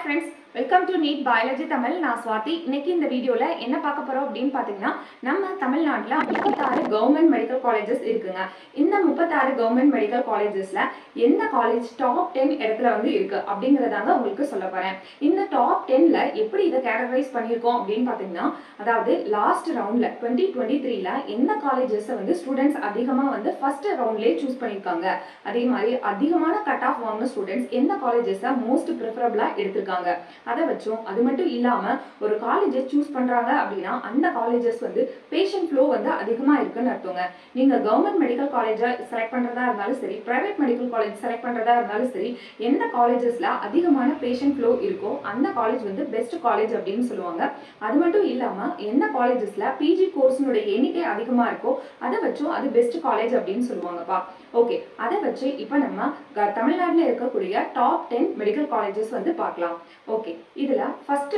friends, welcome to NEET Biology Tamil. நான் ஸ்வாதி. இன்னைக்கு இந்த வீடியோல என்ன பார்க்க போறோம் அப்படினு பாத்தீங்கன்னா நம்ம தமிழ்நாட்டுல 36 கவர்மெண்ட் மெடிக்கல் காலேजेस இருக்குங்க. இந்த 36 கவர்மெண்ட் மெடிக்கல் காலேजेसல எந்த காலேஜ் டாப் 10 இடத்துல வந்து இருக்கு அப்படிங்கறதாங்க உங்களுக்கு சொல்ல போறேன். இந்த டாப் 10ல எப்படி இத கேட்டகரைஸ் பண்ணிருக்கோம் அப்படினு பாத்தீங்கன்னா அதாவது லாஸ்ட் ரவுண்ட்ல 2023ல எந்த காலேजेस வந்து ஸ்டூடண்ட்ஸ் அதிகமா வந்து ஃபர்ஸ்ட் ரவுண்ட்லயே சூஸ் பண்ணிருக்காங்க. அதே மாதிரி அதிகமான கட் ஆஃப் வாங்குன ஸ்டூடண்ட்ஸ் எந்த காலேजेसல மோஸ்ட் பிரெஃபரபிளா எடுத்திருக்காங்க. அதை வச்சும் அது மட்டும் இல்லாம ஒரு காலேஜை சூஸ் பண்றாங்க அப்படின்னா அந்த காலேजेस வந்து பேஷண்ட் ஃப்ளோ வந்து அதிகமா இருக்குன்னு அர்த்தங்க. நீங்க கவர்மெண்ட் மெடிக்கல் காலேஜை செலக்ட் பண்றதா இருந்தாலும் சரி, பிரைவேட் மெடிக்கல் காலேஜ் செலக்ட் பண்றதா இருந்தாலும் சரி, எந்த காலேजेसல அதிகமான பேஷண்ட் ஃப்ளோ இருக்கோ அந்த காலேஜ் வந்து பெஸ்ட் காலேஜ் அப்படின்னு சொல்லுவாங்க. அது மட்டும் இல்லாம எந்த காலேजेसல பிஜி கோர்ஸ்னுடைய எண்ணிக்கை அதிகமா இருக்கோ அதை வச்சும் அது பெஸ்ட் காலேஜ் அப்படின்னு சொல்லுவாங்கப்பா. ஓகே, அதை வச்சு இப்போ நம்ம தமிழ்நாட்டில் இருக்கக்கூடிய டாப் 10 மெடிக்கல் காலேजेस வந்து பார்க்கலாம். ஓகே, இதுல ஃபர்ஸ்ட்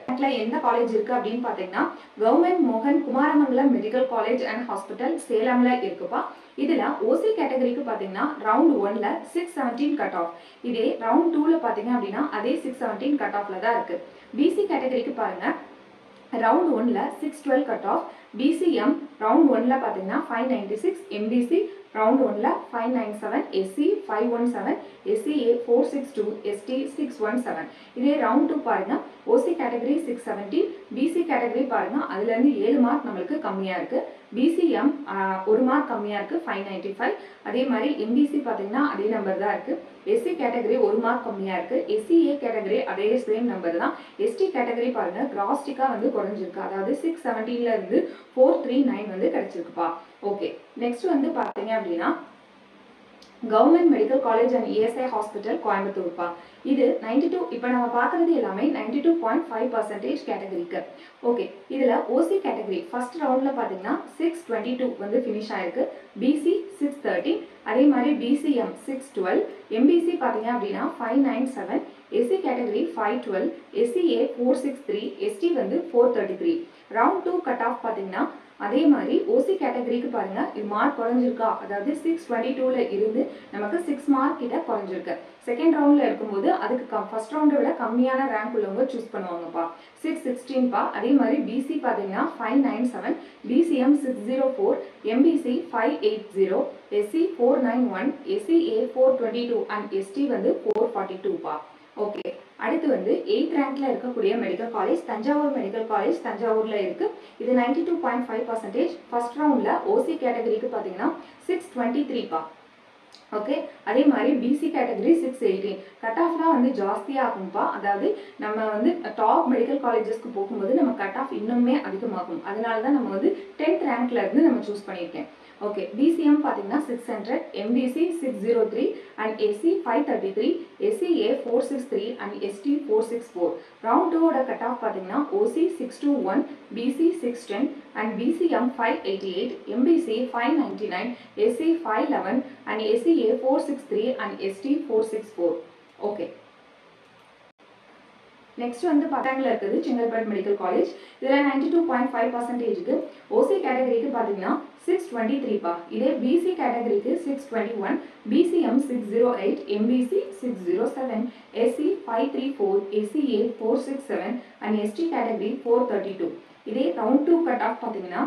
ரேங்க்ல எந்த காலேஜ் இருக்கு அப்படின்னு பாத்தீங்கன்னா கவர்மெண்ட் மோகன் Kumaramangalam medical college and hospital சேலம்ல இருக்குப்பா. இதுல ஓசி கேட்டகரிக்கு பாத்தீங்கன்னா ரவுண்ட் 1ல 617 கட் ஆஃப். இதே ரவுண்ட் 2ல பாத்தீங்க அப்படின்னா அதே 617 கட் ஆஃப்ல தான் இருக்கு. பிசி கேட்டகரிக்கு பாருங்க ரவுண்ட் 1ல 612 கட் ஆஃப். பிசிஎம் ரவுண்ட் 1ல பாத்தீங்கன்னா 596, எம்பிசி ரவுண்ட் 1ல 597, எஸ்சி 517, எஸ்சிஏ 462, எஸ்டி 617. இதே ரவுண்ட் 2 பாருங்க ஓசி கேட்டகரி 670, பிசி கேட்டகரி பாருங்க அதுல இருந்து 7 மார்க் நம்மளுக்கு கம்மியா இருக்கு. பிசிஎம் 1 மார்க் கம்மியா இருக்கு 595. அதே மாதிரி எம்பிசி பாத்தீங்கன்னா அதே நம்பர் தான் இருக்கு. எஸ்சி கேட்டகரி 1 மார்க் கம்மியா இருக்கு. எஸ்சிஏ கேட்டகரி அதே சேம் நம்பர் தான். எஸ்டி கேட்டகரி பாருங்க கிராஸ்டிக்கா வந்து குறைஞ்சிருக்கு. அதாவது 617ல இருந்து 439 வந்து கிடைச்சிருக்குப்பா. ஓகே, நெக்ஸ்ட் வந்து பாத்தீங்க அப்படின்னா government medical college and ESI hospital கோயம்புத்தூர்ப்பா. இது 92, இப்போ நம்ம பார்க்குறது எல்லாமே 92.5% கேட்டகரிக்கு. ஓகே, இதில் ஓசி கேட்டகரி ஃபர்ஸ்ட் ரவுண்டில் பார்த்தீங்கன்னா 622 வந்து ஃபினிஷ் ஆயிருக்கு. பிசி 613, அதே மாதிரி பிசிஎம் 612, எம்பிசி பார்த்தீங்க அப்படின்னா 597, எஸ்சி கேட்டகரி 512, எஸ்சிஏ 463, எஸ்டி வந்து 433. ரவுண்ட் 2 கட் ஆஃப் பார்த்தீங்கன்னா அதே மாதிரி ஓசி கேட்டகரிக்கு பாருங்க இது மார்க் குறைஞ்சிருக்கா, அதாவது 622ல இருந்து நமக்கு 6 மார்க் கிட்ட குறைஞ்சிருக்கு. செகண்ட் ரவுண்ட்ல இருக்கும்போது அதுக்கு ஃபர்ஸ்ட் ரவுண்டை விட கம்மியான ரேங்க் உள்ளவங்க சூஸ் பண்ணுவாங்கப்பா. 616பா. அதே மாதிரி பிசி பார்த்தீங்கன்னா 597, BCM 604, MBC 580, SC 491, SCA 422 and ST வந்து 442பா. ஓகே, அடுத்து வந்து 8th ரேங்க்ல இருக்கக்கூடிய medical college Thanjavur medical college தஞ்சாவூர்ல இருக்கு. இது 92.5%. ஃபர்ஸ்ட் ரவுண்ட்ல ஓசி கேட்டகரிக்கு பாத்தீங்கன்னா 623பா. ஓகே, அதே மாதிரி பிசி கேட்டகரி 618. கட் ஆஃப்லாம் வந்து ஜாஸ்தியாக ஆகும்பா. அதாவது நம்ம வந்து டாப் மெடிக்கல் காலேஜஸ்க்கு போகும்போது நம்ம கட் ஆஃப் இன்னுமே அதிகமாகும். அதனால தான் நம்ம வந்து 10th ரேங்க்ல இருந்து நம்ம சூஸ் பண்ணியிருக்கேன். ஓகே, பிசிஎம் பார்த்தீங்கன்னா 600, MBC 603 and SC 533, SCA 463 and ST 464. Round 2ஓட கட் ஆஃப் பார்த்தீங்கன்னா OC 621, BC 610 and BCM 588, MBC 599, SC 511 and SCA 463 and ST 464. Okay, next வந்து பட்டாங்கில் இருக்குது செங்கல்பட்டு மெடிக்கல் காலேஜ். இதில் 92.5%க்கு ஓசி கேட்டகரிக்கு பார்த்தீங்கன்னா 623பா. இதே பிசி கேட்டகரிக்கு 621, BCM 608, MBC 607, SC 534, SCA 467 and ST category 432. இதே ரவுண்ட் 2 கட் ஆஃப் பார்த்தீங்கன்னா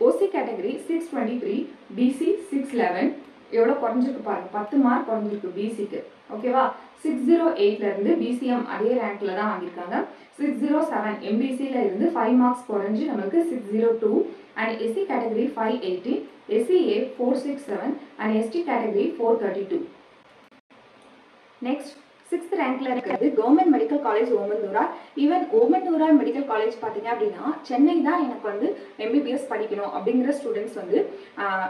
ஓசி கேட்டகரி 623, பிசி 611. எவ்வளோ குறைஞ்சிருக்கு பாருங்க, 10 மார்க் குறைஞ்சிருக்கு பிசிக்கு. ஓகேவா, 608ல இருந்து பிசிஎம் அதே ரேங்க்ல தான் வாங்கியிருக்காங்க. 607 எம்பிசில இருந்து 5 மார்க்ஸ் குறைஞ்சி நம்மளுக்கு 602 and SC category 580, SCA 467 and ST category 432. Next 6th ரேங்க்ல இருக்கிறது government medical college Omandurar. Even Omandurar medical college பார்த்தீங்க அப்படின்னா சென்னை தான் எனக்கு வந்து எம்பிபிஎஸ் படிக்கணும் அப்படிங்கிற ஸ்டூடெண்ட்ஸ் வந்து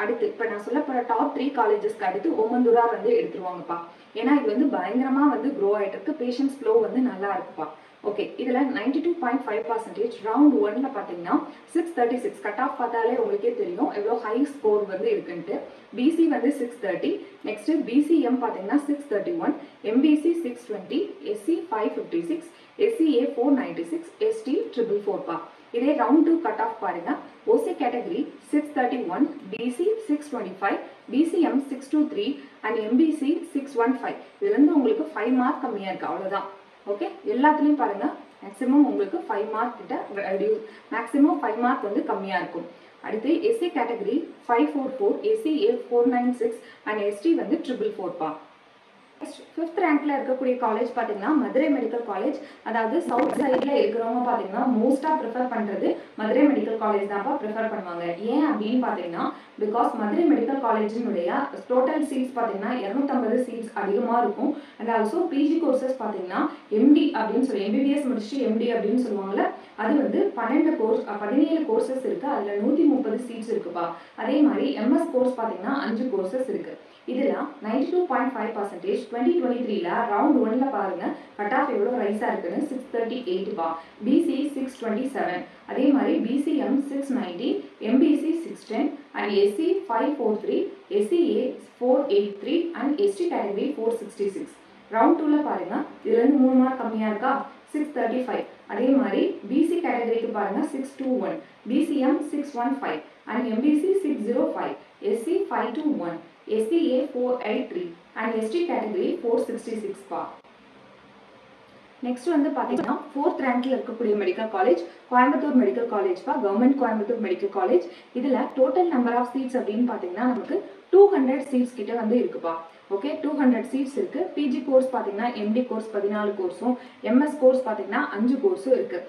அடுத்து இப்போ நான் சொல்ல போகிற டாப் 3 காலேஜஸ்க்கு அடுத்து ஓமந்தூரா வந்து எடுத்துருவாங்கப்பா. ஏன்னா இது வந்து பயங்கரமாக வந்து க்ரோ ஆகிட்டு இருக்கு. பேஷண்ட்ஸ் ஃப்ளோ வந்து நல்லா இருக்குப்பா. ஓகே, இதில் 92.5% ரவுண்ட் 1ல பார்த்தீங்கன்னா 636 கட் ஆஃப் பார்த்தாலே உங்களுக்கே தெரியும் எவ்வளோ ஹை ஸ்கோர் வந்து இருக்குன்ட்டு. பிசி வந்து 630, நெக்ஸ்ட் பிசிஎம் பார்த்தீங்கன்னா 631, எம்பிசி 620, எஸ்சி 556, எஸ்சிஏ 496, எஸ்டி 444பா. இதே ரவுண்ட் 2 கட் ஆஃப் பாருங்க. OC category 631, BC 625, BCM 623 and MBC 615. இதுலேருந்து உங்களுக்கு 5 மார்க் கம்மியாக இருக்கு, அவ்வளோதான். ஓகே, எல்லாத்துலேயும் பாருங்கள் மேக்ஸிமம் உங்களுக்கு 5 மார்க் கிட்ட மேக்ஸிமம் 5 மார்க் வந்து கம்மியாக இருக்கும். அடுத்து SC category 544, SCA 496 and ST வந்து 444 பா. ஃபிஃப்த் ரேங்க்ல இருக்கக்கூடிய காலேஜ் பார்த்தீங்கன்னா மதுரை மெடிக்கல் காலேஜ். அதாவது சவுத் சைடில் இருக்கிறவங்க பார்த்தீங்கன்னா மோஸ்ட்டாக ப்ரிஃபர் பண்ணுறது மதுரை மெடிக்கல் காலேஜ் தான்ப்பா ப்ரிஃபர் பண்ணுவாங்க. ஏன் அப்படின்னு பார்த்தீங்கன்னா பிகாஸ் மதுரை மெடிக்கல் காலேஜினுடைய டோட்டல் சீட்ஸ் பார்த்தீங்கன்னா 250 சீட்ஸ் அதிகமாக இருக்கும். அண்ட் ஆல்சோ பிஜி கோர்சஸ் பார்த்தீங்கன்னா எம்டி அப்படின்னு சொல்லி எம்பிபிஎஸ் முடிச்சுட்டு எம்டி அப்படின்னு சொல்லுவாங்கல்ல, அது வந்து 17 கோர்சஸ் இருக்கு. அதில் 130 சீட்ஸ் இருக்குப்பா. அதே மாதிரி எம்எஸ் கோர்ஸ் பார்த்தீங்கன்னா 5 கோர்சஸ் இருக்கு. இதில் 92.5% 2023ல ரவுண்ட் 1ல பாருங்க கட் ஆஃப் எவ்வளோ ரைஸாக இருக்குன்னு 638 பா. பிசி 627, அதே மாதிரி BCM 690, MBC 610 and SC 543, SCA 483 and ST category 466. Round 2ல பாருங்க இதுலேருந்து 3 மார்க் கம்மியாக இருக்கா, 635. அதே மாதிரி பிசி கேட்டகரிக்கு பாருங்க 621, BCM 615 and MBC 605, SC 521, SCA 483 and ST category 466 பா. நெக்ஸ்ட் வந்து பார்த்தீங்கன்னா 4th ரேங்க்ல இருக்கக்கூடிய medical college Coimbatore medical college பா. Government Coimbatore medical college. இதில் டோட்டல் நம்பர் ஆஃப் சீட்ஸ் அப்படின்னு பார்த்தீங்கன்னா நமக்கு 200 சீட்ஸ் கிட்ட வந்து இருக்குப்பா. ஓகே, 200 சீட்ஸ் இருக்கு. பிஜி கோர்ஸ் பார்த்தீங்கன்னா எம்டி கோர்ஸ் 14 கோர்ஸும் எம்எஸ் கோர்ஸ் பார்த்தீங்கன்னா 5 கோர்ஸும் இருக்கு.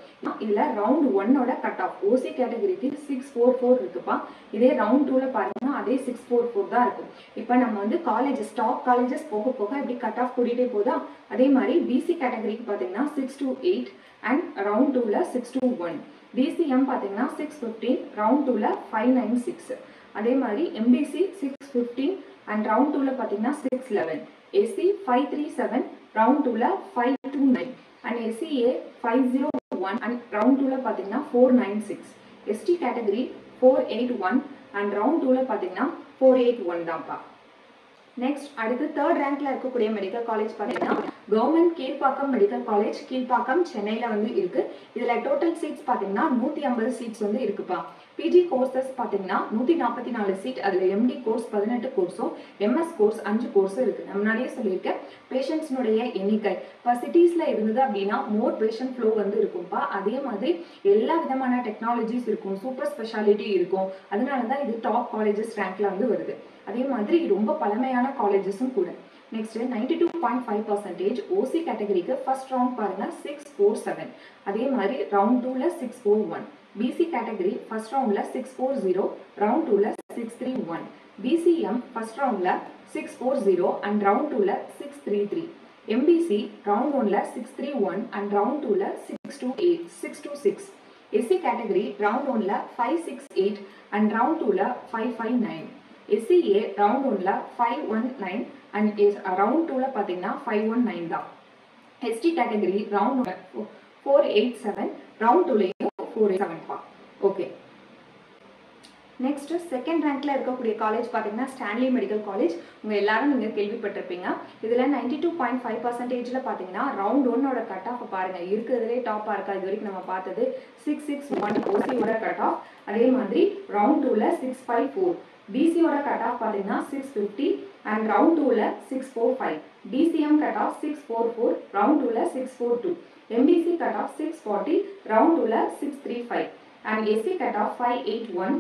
இதில் ரவுண்ட் 1ஓட கட் ஆஃப் ஓசி கேட்டகரிக்கு 644 இருக்குப்பா. இதே ரவுண்ட் 2ல பாருங்கன்னா அதே 644 தான் இருக்கும். இப்போ நம்ம வந்து காலேஜஸ் டாப் காலேஜஸ் போக போக இப்படி கட் ஆஃப் கூட்டிகிட்டே போதா, அதே மாதிரி பிசி கேட்டகரிக்கு பார்த்தீங்கன்னா 628 அண்ட் ரவுண்ட் 2ல 621. பிசிஎம் பார்த்தீங்கன்னா 615, ரவுண்ட் 2ல 596. அதே மாதிரி எம்பிசி 615 அண்ட் ரவுண்ட் 2ல பார்த்தீங்கன்னா 611. எஸ்சி 537, ரவுண்ட் 2ல 529 அண்ட் எஸ்சிஏ 501 அண்ட் ரவுண்ட் 2ல பார்த்தீங்கன்னா 496. எஸ்டி கேட்டகரி 481 அண்ட் ரவுண்ட் 2ல பார்த்தீங்கன்னா 481 தான்ப்பா. நெக்ஸ்ட் அடுத்து 3rd ரேங்க்ல இருக்கக்கூடிய மெடிக்கல் காலேஜ் பார்த்தீங்கன்னா government Kilpauk medical college, Kilpauk சென்னையில் வந்து இருக்கு. இதில் டோட்டல் சீட்ஸ் பார்த்தீங்கன்னா 150 சீட்ஸ் வந்து இருக்குப்பா. பிஜி கோர்சஸ் பார்த்தீங்கன்னா 144 சீட். அதில் எம்டி கோர்ஸ் 18 கோர்ஸும் எம்எஸ் கோர்ஸ் 5 கோர்ஸும் இருக்குது. நான் முன்னாடியே சொல்லியிருக்கேன் பேஷண்ட்ஸ்னுடைய எண்ணிக்கை இப்போ சிட்டிஸில் இருந்தது அப்படின்னா மோர் பேஷண்ட் ஃப்ளோ வந்து இருக்கும்ப்பா. அதே மாதிரி எல்லா விதமான டெக்னாலஜிஸ் இருக்கும், சூப்பர் ஸ்பெஷாலிட்டி இருக்கும். அதனால தான் இது டாப் காலேஜஸ் ரேங்க்ல வந்து வருது. அதே மாதிரி ரொம்ப பழமையான காலேஜஸும் கூட. நெக்ஸ்ட் 92.5% ஓசி கேட்டகரிக்கு ஃபர்ஸ்ட் ரவுண்ட் பாருங்க 647. அதே மாதிரி ரவுண்ட் 2ல 641. பிசி கேட்டகரி ஃபர்ஸ்ட் ரவுண்ட்ல 640, ரவுண்ட் 2ல 631. பிசிஎம் ஃபர்ஸ்ட் ரவுண்ட்ல 640 அண்ட் ரவுண்ட் 2ல 633. எம்பிசி ரவுண்ட் 1ல 631 அண்ட் ரவுண்ட் 2ல 626. எஸ்சி கேட்டகரி ரவுண்ட் 1ல 568 அண்ட் ரவுண்ட் 2ல 559. SCA ரவுண்ட் 1ல 519 அண்ட் ரவுண்ட் 2ல பார்த்தீங்கன்னா 519 தான். ST கேட்டகரி ரவுண்ட் 487, ரவுண்ட் 2லையும் 487 பா. ஓகே, நெக்ஸ்ட் செகண்ட் ரேங்க்ல இருக்கக்கூடிய காலேஜ் பார்த்தீங்கன்னா ஸ்டான்லி மெடிக்கல் காலேஜ். உங்கள் எல்லாரும் நீங்கள் கேள்விப்பட்டிருப்பீங்க. இதில் 92.5%ல பார்த்தீங்கன்னா ரவுண்ட் 1ஓட கட் ஆஃப் பாருங்க இருக்கிறதுலே டாப்பாக இருக்கா இது வரைக்கும் நம்ம பார்த்தது 661 ஓசியோட கட் ஆஃப். அதே மாதிரி ரவுண்ட் 2ல 654. பிசியோட கட் ஆஃப் பார்த்தீங்கன்னா 650 அண்ட் ரவுண்ட் 2ல 645. பிசிஎம் கட் ஆஃப் 644, ரவுண்ட் 2ல 642. எம்பிசி கட் ஆஃப் 640, ரவுண்ட் 2ல 635 and SC cut off 581,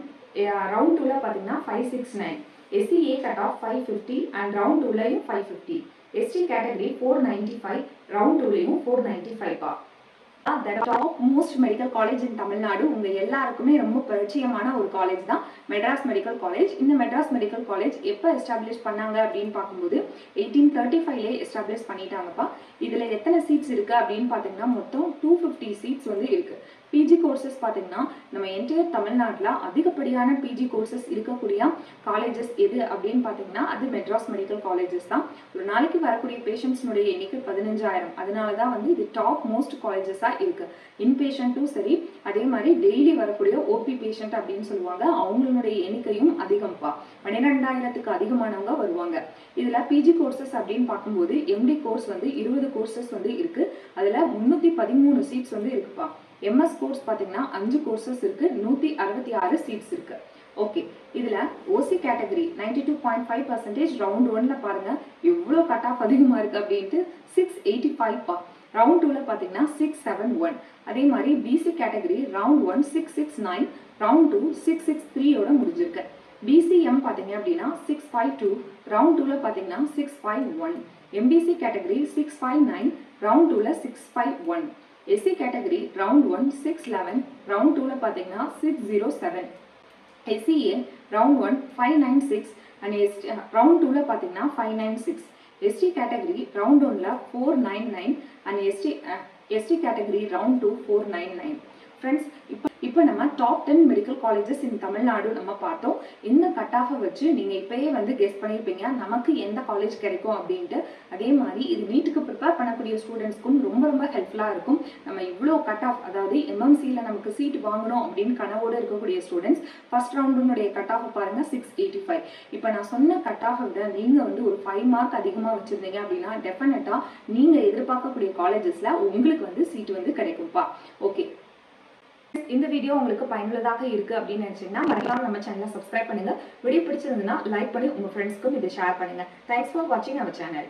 round 2ல பார்த்தீங்கன்னா 569. SCA cut off 550 and round 2லையும் 550. ST கேட்டகரி 495, ரவுண்ட் 2லையும் 495 பா. The top most medical college in Tamil Nadu. உங்க எல்லாருக்குமே ரொம்ப பரிச்சயமான ஒரு காலேஜ் தான் மெட்ராஸ் மெடிக்கல் காலேஜ். இந்த மெட்ராஸ் மெடிக்கல் காலேஜ் எப்போ எஸ்டாப்ளிஷ் பண்ணாங்க அப்படின்னு பார்க்கும்போது 1835லே எஸ்டாப்ளிஷ் பண்ணிட்டாங்கப்பா. இதில் எத்தனை சீட்ஸ் இருக்குது அப்படின்னு பார்த்தீங்கன்னா மொத்தம் 250 சீட்ஸ் வந்து இருக்குது. பிஜி கோர்சஸ் பார்த்தீங்கன்னா நம்ம என்டையர் தமிழ்நாட்டில் அதிகப்படியான பிஜி கோர்சஸ் இருக்கக்கூடிய காலேஜஸ் எது அப்படின்னு பார்த்தீங்கன்னா அது மெட்ராஸ் மெடிக்கல் காலேஜஸ் தான். ஒரு நாளைக்கு வரக்கூடிய பேஷண்ட்ஸ்னுடைய எண்ணிக்கை 15,000. அதனால தான் வந்து இது டாப் மோஸ்ட் காலேஜஸாக இருக்குது. இன்பேஷண்ட்டும் சரி, அதே மாதிரி டெய்லி வரக்கூடிய ஓபி பேஷண்ட் அப்படின்னு சொல்லுவாங்க, அவங்களுடைய எண்ணிக்கையும் அதிகம்ப்பா. 12,000க்கு அதிகமானவங்க வருவாங்க. இதில் பிஜி கோர்சஸ் அப்படின்னு பார்க்கும்போது எம்டி கோர்ஸ் வந்து 20 கோர்சஸ் வந்து இருக்குது. அதில் 313 சீட்ஸ் வந்து இருக்குப்பா. எம்எஸ் கோர்ஸ் பார்த்தீங்கன்னா 5 கோர்சஸ் இருக்குது, 166 சீட்ஸ் இருக்குது. ஓகே, இதில் ஓசி கேட்டகரி 92.5% ரவுண்ட் 1ல பாருங்கள் எவ்வளோ கட் ஆஃப் அதிகமாக இருக்குது அப்படின்ட்டு 685 பா. ரவுண்ட் 2ல பார்த்தீங்கன்னா 671. அதே மாதிரி பிசி கேட்டகரி ரவுண்ட் 1 669, ரவுண்ட் 2 663 ஓட முடிஞ்சிருக்கு. பிசிஎம் பார்த்தீங்க அப்படின்னா 652, ரவுண்ட் 2ல பார்த்தீங்கன்னா 651. எம்பிசி கேட்டகரி 659, ரவுண்ட் 2ல 651. எஸ்சி கேட்டகரி ரவுண்ட் 1 611, ரவுண்ட் 2ல பார்த்தீங்கன்னா 607. SCA round 1 596 and round 2 ல பாத்தீங்கன்னா 596. ST category round 1 ல 499 and ST category round 2 499. Friends, இப்போ நம்ம டாப் 10 மெடிக்கல் காலேஜஸ் இன் தமிழ்நாடு நம்ம பார்த்தோம். இந்த கட் ஆஃபை வச்சு நீங்கள் இப்போயே வந்து கெஸ் பண்ணியிருப்பீங்க நமக்கு எந்த காலேஜ் கிடைக்கும் அப்படின்ட்டு. அதே மாதிரி இது நீட்டுக்கு ப்ரிப்பேர் பண்ணக்கூடிய ஸ்டூடெண்ட்ஸ்க்கும் ரொம்ப ரொம்ப ஹெல்ப்ஃபுல்லாக இருக்கும். நம்ம இவ்வளோ கட் ஆஃப், அதாவது எம்எம்சியில் நமக்கு சீட் வாங்கணும் அப்படின்னு கனவோடு இருக்கக்கூடிய ஸ்டூடெண்ட்ஸ் ஃபர்ஸ்ட் ரவுண்டுடைய கட் ஆஃப் பாருங்கள் 685. இப்போ நான் சொன்ன கட் ஆஃபை விட நீங்கள் வந்து ஒரு 5 மார்க் அதிகமாக வச்சுருந்தீங்க அப்படின்னா டெஃபினட்டாக நீங்கள் எதிர்பார்க்கக்கூடிய காலேஜஸில் உங்களுக்கு வந்து சீட் வந்து கிடைக்கும்ப்பா. ஓகே, இந்த வீடியோ உங்களுக்கு பயனுள்ளதாக இருக்கு அப்படின்னு நினைச்சீங்கன்னா மறக்காம நம்ம சேனலை சப்ஸ்கிரைப் பண்ணுங்க. வீடியோ பிடிச்சிருந்ததுன்னா லைக் பண்ணி உங்க ஃப்ரெண்ட்ஸ்க்கும் இதை ஷேர் பண்ணுங்க. தேங்க்ஸ் ஃபார் வாட்சிங் அவர் சேனல்.